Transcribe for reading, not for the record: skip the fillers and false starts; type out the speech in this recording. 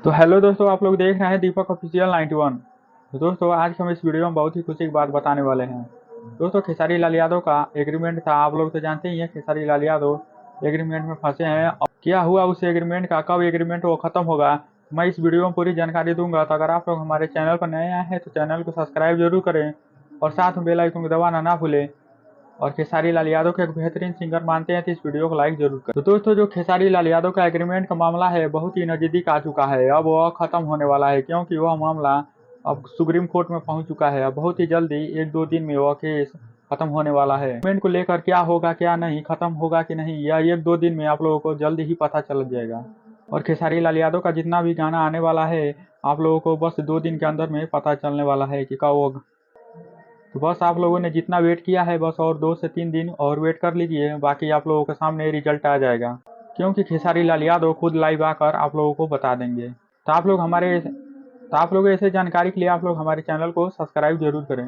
तो हेलो दोस्तों, आप लोग देख रहे हैं दीपक ऑफिशियल 91। तो दोस्तों, आज हम इस वीडियो में बहुत ही खुशी की बात बताने वाले हैं। दोस्तों, खेसारी लाल यादव का एग्रीमेंट था, आप लोग तो जानते ही हैं खेसारी लाल यादव एग्रीमेंट में फंसे हैं। और क्या हुआ उस एग्रीमेंट का, कब एग्रीमेंट वो खत्म होगा, मैं इस वीडियो में पूरी जानकारी दूंगा। तो अगर आप लोग हमारे चैनल पर नए आए हैं तो चैनल को सब्सक्राइब जरूर करें और साथ में बेल आइकन को दबाना ना भूलें। और खेसारी लाल यादव को एक बेहतरीन सिंगर मानते हैं तो इस वीडियो को लाइक जरूर करें। तो दोस्तों, जो खेसारी लाल यादव का एग्रीमेंट का मामला है बहुत ही नजदीक आ चुका है। अब वह खत्म होने वाला है क्योंकि वह मामला अब सुप्रीम कोर्ट में पहुंच चुका है। अब बहुत ही जल्दी 1-2 दिन में वह केस खत्म होने वाला है। एग्रीमेंट को लेकर क्या होगा क्या नहीं, खत्म होगा कि नहीं, यह 1-2 दिन में आप लोगों को जल्दी ही पता चल जाएगा। और खेसारी लाल यादव का जितना भी गाना आने वाला है आप लोगों को बस 2 दिन के अंदर में पता चलने वाला है कि कब वो। तो बस आप लोगों ने जितना वेट किया है बस और 2 से 3 दिन और वेट कर लीजिए, बाकी आप लोगों के सामने रिजल्ट आ जाएगा। क्योंकि खेसारी लाल यादव खुद लाइव आकर आप लोगों को बता देंगे। तो आप लोग ऐसे जानकारी के लिए आप लोग हमारे चैनल को सब्सक्राइब जरूर करें।